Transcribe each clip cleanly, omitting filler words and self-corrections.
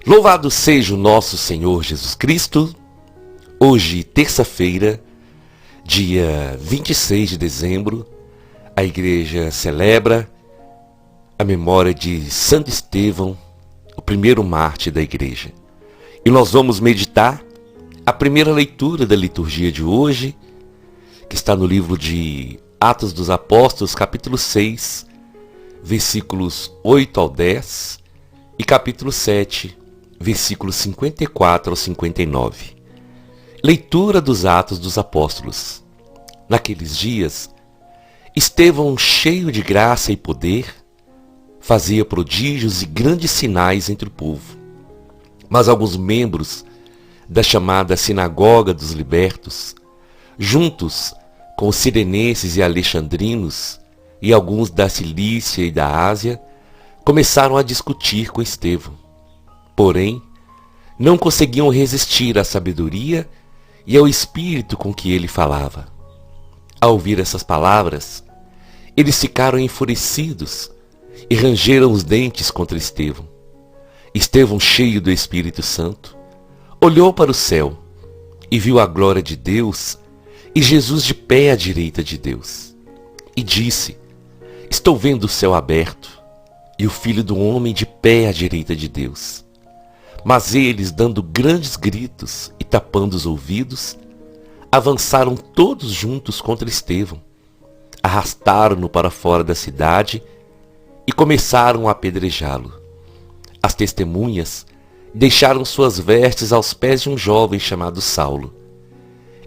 Louvado seja o nosso Senhor Jesus Cristo. Hoje, terça-feira, dia 26 de dezembro, a igreja celebra a memória de Santo Estevão, o primeiro mártir da igreja. E nós vamos meditar a primeira leitura da liturgia de hoje, que está no livro de Atos dos Apóstolos, capítulo 6, versículos 8 ao 10, e capítulo 7, versículos 54 ao 59. Leitura dos Atos dos Apóstolos. Naqueles dias, Estevão, cheio de graça e poder, fazia prodígios e grandes sinais entre o povo. Mas alguns membros da chamada Sinagoga dos Libertos, juntos com os sirenenses e alexandrinos e alguns da Cilícia e da Ásia, começaram a discutir com Estevão. Porém, não conseguiam resistir à sabedoria e ao espírito com que ele falava. Ao ouvir essas palavras, eles ficaram enfurecidos e rangeram os dentes contra Estevão. Estevão, cheio do Espírito Santo, olhou para o céu e viu a glória de Deus e Jesus de pé à direita de Deus. E disse: Estou vendo o céu aberto e o Filho do Homem de pé à direita de Deus. Mas eles, dando grandes gritos e tapando os ouvidos, avançaram todos juntos contra Estevão, arrastaram-no para fora da cidade e começaram a apedrejá-lo. As testemunhas deixaram suas vestes aos pés de um jovem chamado Saulo.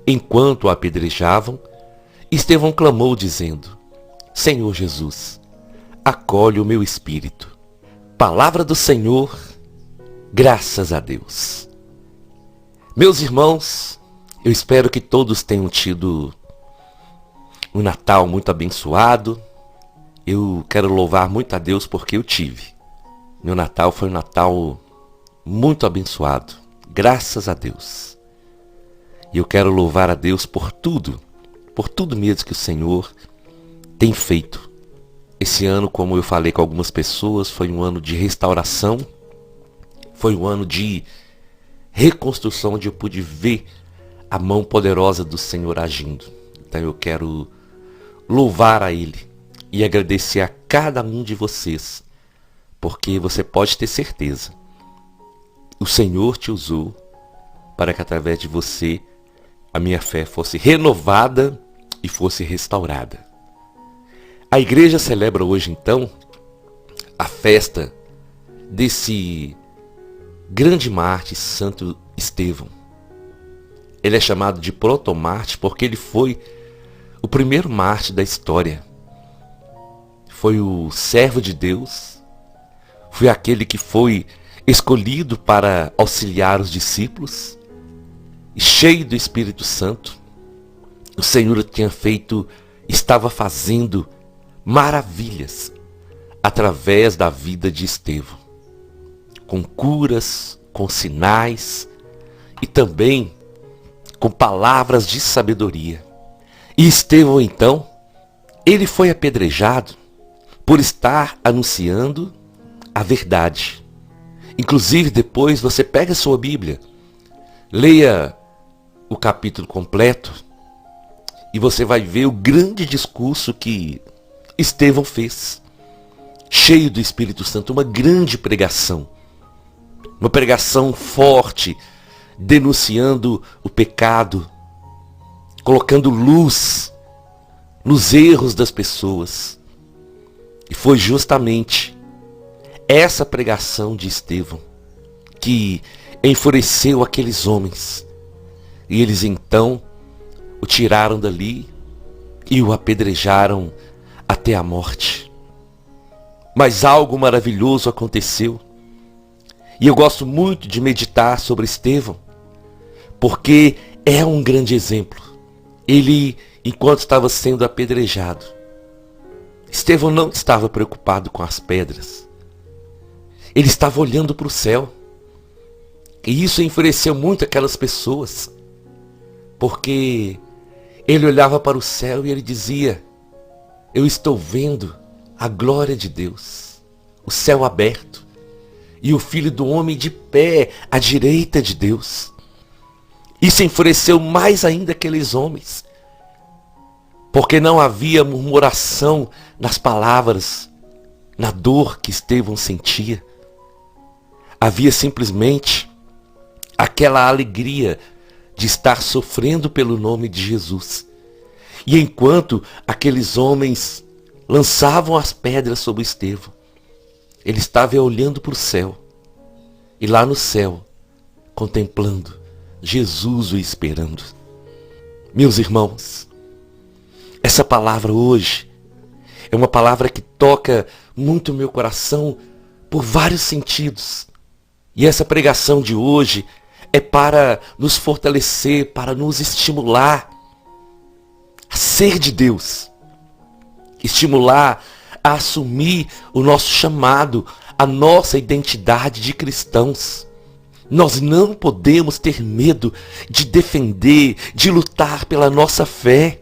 Enquanto o apedrejavam, Estevão clamou dizendo: Senhor Jesus, acolhe o meu espírito. Palavra do Senhor. Graças a Deus. Meus irmãos, eu espero que todos tenham tido um Natal muito abençoado. Eu quero louvar muito a Deus porque eu tive. Meu Natal foi um Natal muito abençoado. Graças a Deus. E eu quero louvar a Deus por tudo mesmo que o Senhor tem feito. Esse ano, como eu falei com algumas pessoas, foi um ano de restauração. Foi um ano de reconstrução, onde eu pude ver a mão poderosa do Senhor agindo. Então eu quero louvar a Ele e agradecer a cada um de vocês, porque você pode ter certeza, o Senhor te usou para que através de você a minha fé fosse renovada e fosse restaurada. A igreja celebra hoje então a festa desse grande mártir, Santo Estevão. Ele é chamado de protomártir porque ele foi o primeiro mártir da história. Foi o servo de Deus, foi aquele que foi escolhido para auxiliar os discípulos, e cheio do Espírito Santo, o Senhor estava fazendo maravilhas através da vida de Estevão, com curas, com sinais e também com palavras de sabedoria. E Estevão, então, ele foi apedrejado por estar anunciando a verdade. Inclusive, depois você pega a sua Bíblia, leia o capítulo completo e você vai ver o grande discurso que Estevão fez, cheio do Espírito Santo, uma grande pregação. Uma pregação forte, denunciando o pecado, colocando luz nos erros das pessoas. E foi justamente essa pregação de Estevão que enfureceu aqueles homens. E eles então o tiraram dali e o apedrejaram até a morte. Mas algo maravilhoso aconteceu. E eu gosto muito de meditar sobre Estevão, porque é um grande exemplo. Ele, enquanto estava sendo apedrejado, Estevão não estava preocupado com as pedras. Ele estava olhando para o céu. E isso enfureceu muito aquelas pessoas, porque ele olhava para o céu e ele dizia: eu estou vendo a glória de Deus, o céu aberto. e o Filho do Homem de pé à direita de Deus. Isso enfureceu mais ainda aqueles homens, porque não havia murmuração nas palavras, na dor que Estevão sentia. Havia simplesmente aquela alegria de estar sofrendo pelo nome de Jesus. E enquanto aqueles homens lançavam as pedras sobre Estevão, ele estava olhando para o céu. E lá no céu, contemplando Jesus o esperando. Meus irmãos, essa palavra hoje é uma palavra que toca muito o meu coração por vários sentidos. E essa pregação de hoje é para nos fortalecer, para nos estimular a ser de Deus. Estimular a assumir o nosso chamado, a nossa identidade de cristãos. Nós não podemos ter medo de defender, de lutar pela nossa fé.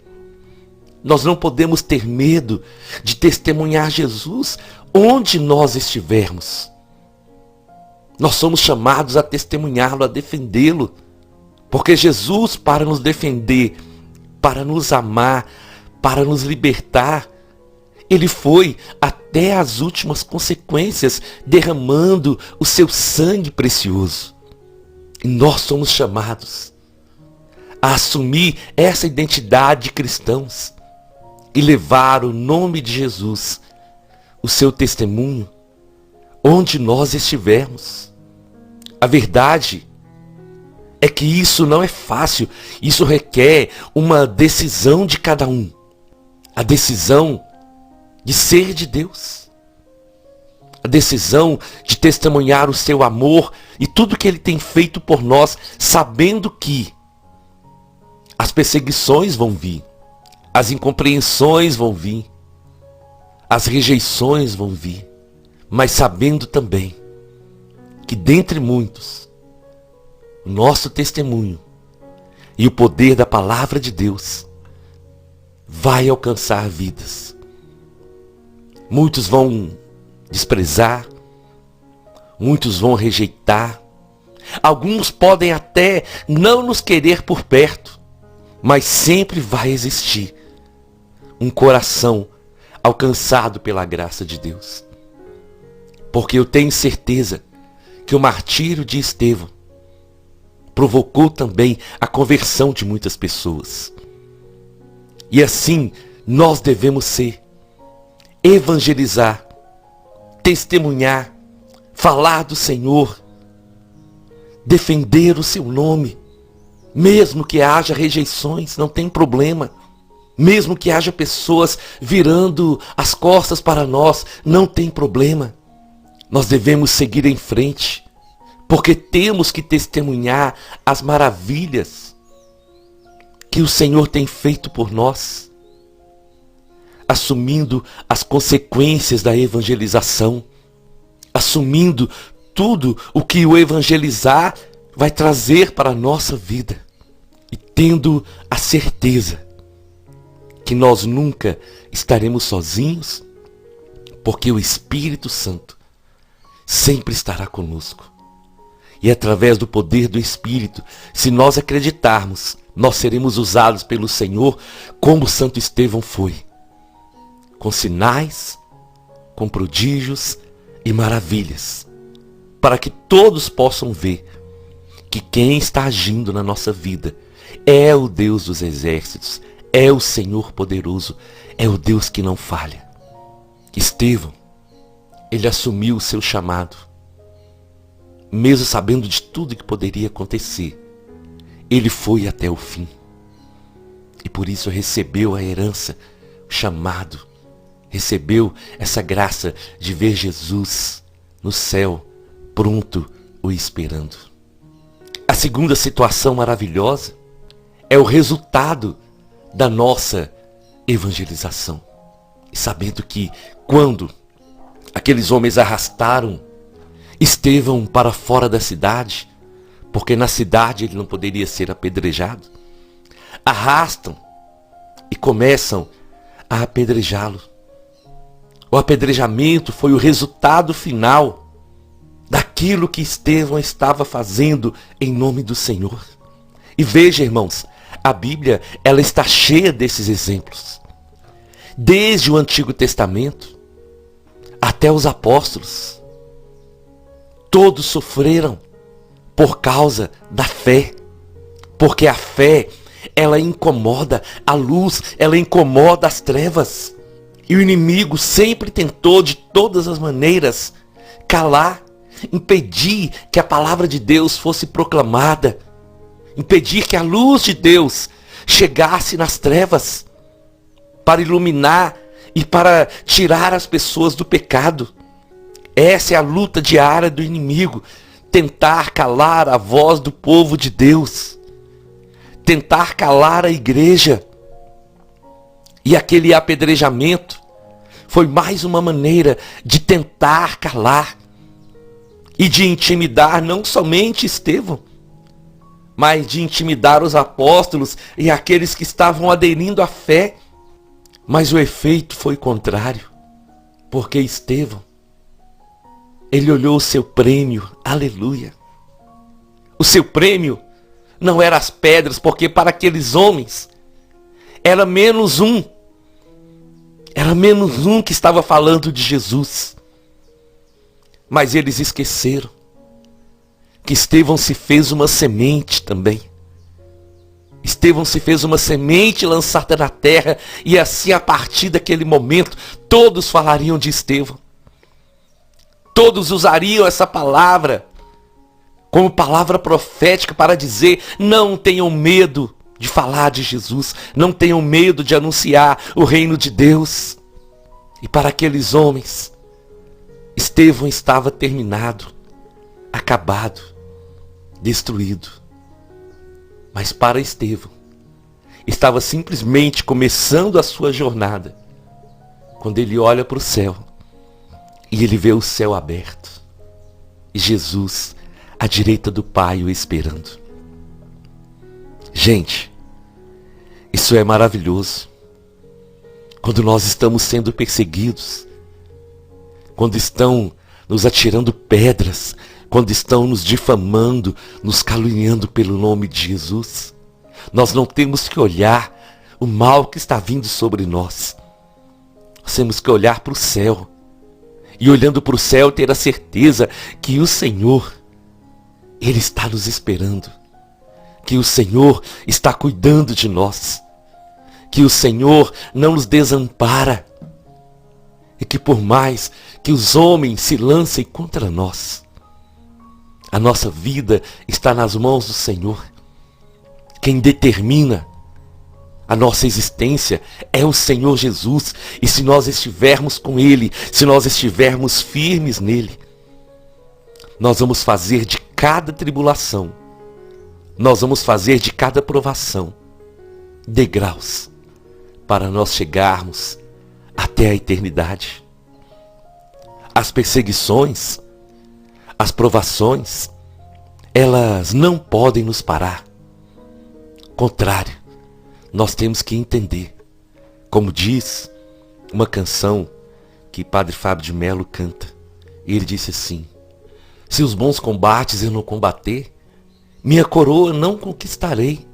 Nós não podemos ter medo de testemunhar Jesus onde nós estivermos. Nós somos chamados a testemunhá-lo, a defendê-lo. Porque Jesus, para nos defender, para nos amar, para nos libertar, ele foi até as últimas consequências, derramando o seu sangue precioso. E nós somos chamados a assumir essa identidade de cristãos e levar o nome de Jesus, o seu testemunho, onde nós estivermos. A verdade é que isso não é fácil, isso requer uma decisão de cada um. A decisão de ser de Deus. A decisão de testemunhar o seu amor e tudo que ele tem feito por nós, sabendo que as perseguições vão vir, as incompreensões vão vir, as rejeições vão vir, mas sabendo também que dentre muitos, o nosso testemunho e o poder da palavra de Deus vai alcançar vidas. Muitos vão desprezar, muitos vão rejeitar, alguns podem até não nos querer por perto, mas sempre vai existir um coração alcançado pela graça de Deus. Porque eu tenho certeza que o martírio de Estevão provocou também a conversão de muitas pessoas. E assim nós devemos ser. Evangelizar, testemunhar, falar do Senhor, defender o seu nome, mesmo que haja rejeições, não tem problema. Mesmo que haja pessoas virando as costas para nós, não tem problema. Nós devemos seguir em frente, porque temos que testemunhar as maravilhas que o Senhor tem feito por nós, assumindo as consequências da evangelização, assumindo tudo o que o evangelizar vai trazer para a nossa vida, e tendo a certeza que nós nunca estaremos sozinhos, porque o Espírito Santo sempre estará conosco. E através do poder do Espírito, se nós acreditarmos, nós seremos usados pelo Senhor como Santo Estevão foi. Com sinais, com prodígios e maravilhas. Para que todos possam ver que quem está agindo na nossa vida é o Deus dos exércitos, é o Senhor poderoso, é o Deus que não falha. Estevão, ele assumiu o seu chamado. Mesmo sabendo de tudo que poderia acontecer, ele foi até o fim. E por isso recebeu a herança, o chamado, recebeu essa graça de ver Jesus no céu, pronto o esperando. A segunda situação maravilhosa é o resultado da nossa evangelização. E sabendo que quando aqueles homens arrastaram Estevão para fora da cidade, porque na cidade ele não poderia ser apedrejado, arrastam e começam a apedrejá-lo. O apedrejamento foi o resultado final da aquilo que Estevão estava fazendo em nome do Senhor. E veja, irmãos, a Bíblia, ela está cheia desses exemplos. Desde o Antigo Testamento até os apóstolos, todos sofreram por causa da fé. Porque a fé, ela incomoda a luz, ela incomoda as trevas. E o inimigo sempre tentou de todas as maneiras calar, impedir que a palavra de Deus fosse proclamada, impedir que a luz de Deus chegasse nas trevas, para iluminar e para tirar as pessoas do pecado. Essa é a luta diária do inimigo, tentar calar a voz do povo de Deus, tentar calar a igreja. E aquele apedrejamento foi mais uma maneira de tentar calar e de intimidar não somente Estevão, mas de intimidar os apóstolos e aqueles que estavam aderindo à fé. Mas o efeito foi contrário, porque Estevão, ele olhou o seu prêmio, aleluia. O seu prêmio não era as pedras, porque para aqueles homens era menos um que estava falando de Jesus. Mas eles esqueceram que Estevão se fez uma semente também. Estevão se fez uma semente lançada na terra, e assim a partir daquele momento todos falariam de Estevão. Todos usariam essa palavra como palavra profética para dizer: não tenham medo de falar de Jesus, não tenham medo de anunciar o reino de Deus. E para aqueles homens, Estevão estava terminado, acabado, destruído. Mas para Estevão, estava simplesmente começando a sua jornada, quando ele olha para o céu e ele vê o céu aberto e Jesus à direita do Pai o esperando. Gente, isso é maravilhoso. Quando nós estamos sendo perseguidos, quando estão nos atirando pedras, quando estão nos difamando, nos caluniando pelo nome de Jesus, nós não temos que olhar o mal que está vindo sobre nós. Nós temos que olhar para o céu. E olhando para o céu, ter a certeza que o Senhor, Ele está nos esperando. Que o Senhor está cuidando de nós. Que o Senhor não nos desampara. E que por mais que os homens se lancem contra nós, a nossa vida está nas mãos do Senhor. Quem determina a nossa existência é o Senhor Jesus. E se nós estivermos com Ele, se nós estivermos firmes nele, nós vamos fazer de cada tribulação, nós vamos fazer de cada provação degraus para nós chegarmos até a eternidade. As perseguições, as provações, elas não podem nos parar. Contrário, nós temos que entender, como diz uma canção que Padre Fábio de Mello canta. E ele disse assim: se os bons combates eu não combater, minha coroa não conquistarei.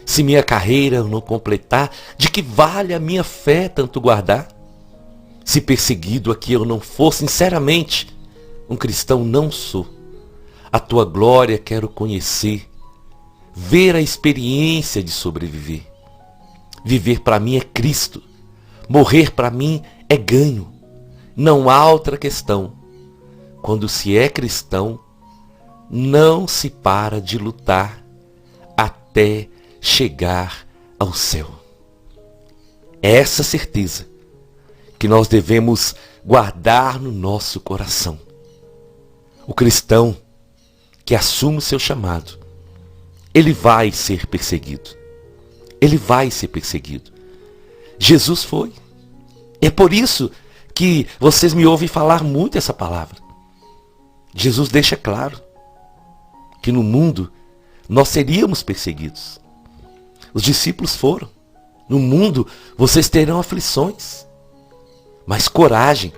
Se minha carreira eu não completar, de que vale a minha fé tanto guardar? Se perseguido aqui eu não for, sinceramente, um cristão não sou. A tua glória quero conhecer, ver a experiência de sobreviver. Viver para mim é Cristo, morrer para mim é ganho. Não há outra questão. Quando se é cristão, não se para de lutar até chegar ao céu. É essa certeza que nós devemos guardar no nosso coração. O cristão que assume o seu chamado, ele vai ser perseguido. Ele vai ser perseguido. Jesus foi. É por isso que vocês me ouvem falar muito essa palavra. Jesus deixa claro que no mundo nós seríamos perseguidos. Os discípulos foram. No mundo vocês terão aflições. Mas coragem,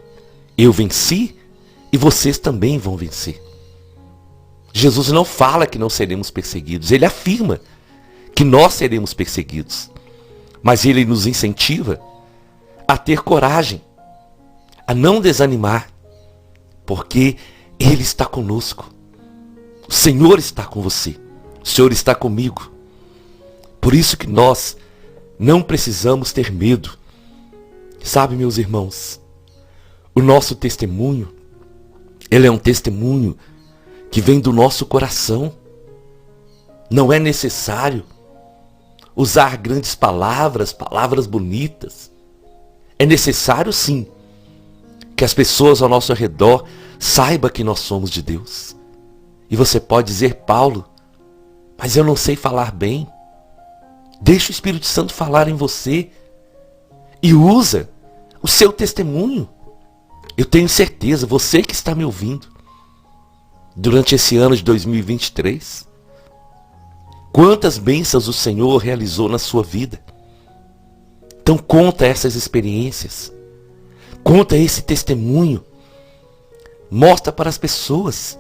eu venci e vocês também vão vencer. Jesus não fala que não seremos perseguidos, ele afirma que nós seremos perseguidos. Mas ele nos incentiva a ter coragem, a não desanimar, porque ele está conosco. O Senhor está com você, o Senhor está comigo. Por isso que nós não precisamos ter medo. Sabe, meus irmãos, o nosso testemunho, ele é um testemunho que vem do nosso coração. Não é necessário usar grandes palavras, palavras bonitas. É necessário, sim, que as pessoas ao nosso redor saibam que nós somos de Deus. E você pode dizer: Paulo, mas eu não sei falar bem. Deixa o Espírito Santo falar em você e usa o seu testemunho. Eu tenho certeza, você que está me ouvindo, durante esse ano de 2023, quantas bênçãos o Senhor realizou na sua vida. Então conta essas experiências, conta esse testemunho, mostra para as pessoas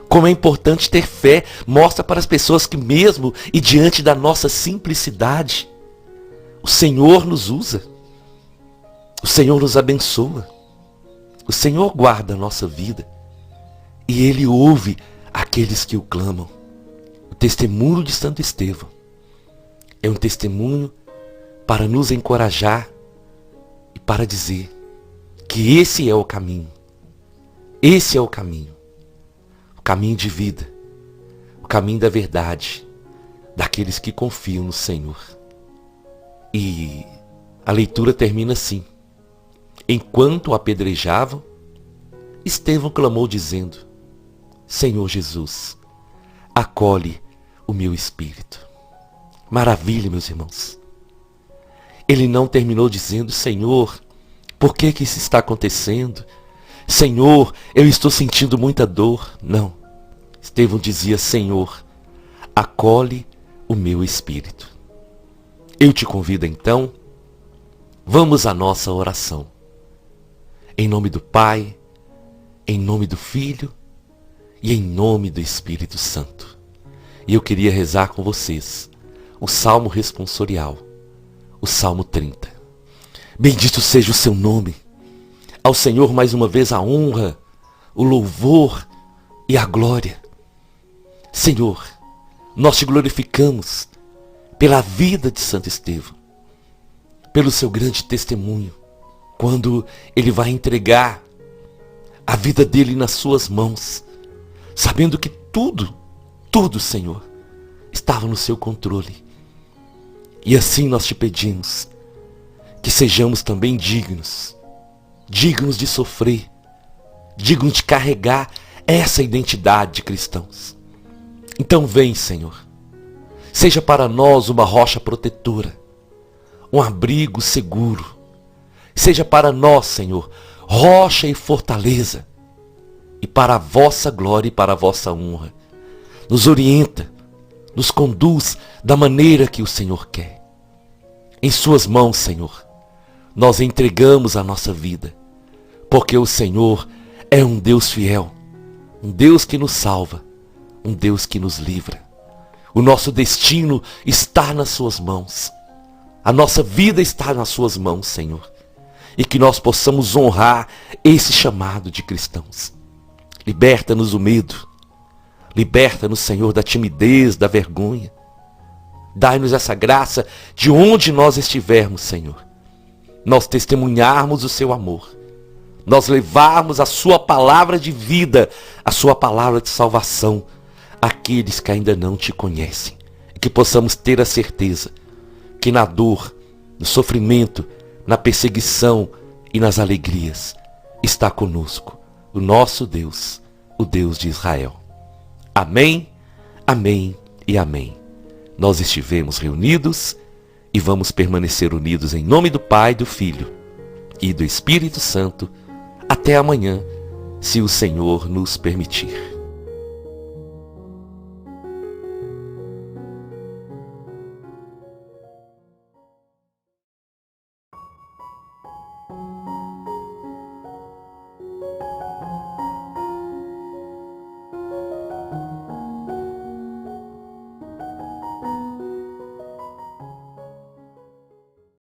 como é importante ter fé, mostra para as pessoas que mesmo e diante da nossa simplicidade, o Senhor nos usa, o Senhor nos abençoa, o Senhor guarda a nossa vida e Ele ouve aqueles que o clamam. O testemunho de Santo Estevão é um testemunho para nos encorajar e para dizer que esse é o caminho. Esse é o caminho. O caminho de vida. O caminho da verdade. Daqueles que confiam no Senhor. E a leitura termina assim. Enquanto o apedrejavam, Estevão clamou dizendo: Senhor Jesus, acolhe o meu espírito. Maravilha, meus irmãos. Ele não terminou dizendo: Senhor, por que isso está acontecendo? Senhor, eu estou sentindo muita dor. Não. Estevão dizia: Senhor, acolhe o meu espírito. Eu te convido então, vamos à nossa oração. Em nome do Pai, em nome do Filho e em nome do Espírito Santo. E eu queria rezar com vocês o Salmo responsorial, o Salmo 30. Bendito seja o seu nome. Ao Senhor mais uma vez a honra, o louvor e a glória. Senhor, nós te glorificamos pela vida de Santo Estevão, pelo seu grande testemunho, quando ele vai entregar a vida dele nas suas mãos, sabendo que tudo, Senhor, estava no seu controle. E assim nós te pedimos que sejamos também dignos de sofrer, dignos de carregar essa identidade de cristãos. Então vem, Senhor, seja para nós uma rocha protetora, um abrigo seguro. Seja para nós, Senhor, rocha e fortaleza, e para a vossa glória e para a vossa honra. Nos orienta, nos conduz da maneira que o Senhor quer. Em suas mãos, Senhor, nós entregamos a nossa vida, porque o Senhor é um Deus fiel, um Deus que nos salva, um Deus que nos livra. O nosso destino está nas suas mãos. A nossa vida está nas suas mãos, Senhor. E que nós possamos honrar esse chamado de cristãos. Liberta-nos do medo. Liberta-nos, Senhor, da timidez, da vergonha. Dai-nos essa graça de onde nós estivermos, Senhor. Nós testemunharmos o seu amor. Nós levarmos a sua palavra de vida, a sua palavra de salvação àqueles que ainda não te conhecem. E que possamos ter a certeza que na dor, no sofrimento, na perseguição e nas alegrias está conosco o nosso Deus, o Deus de Israel. Amém, amém e amém. Nós estivemos reunidos e vamos permanecer unidos em nome do Pai, do Filho e do Espírito Santo até amanhã, se o Senhor nos permitir.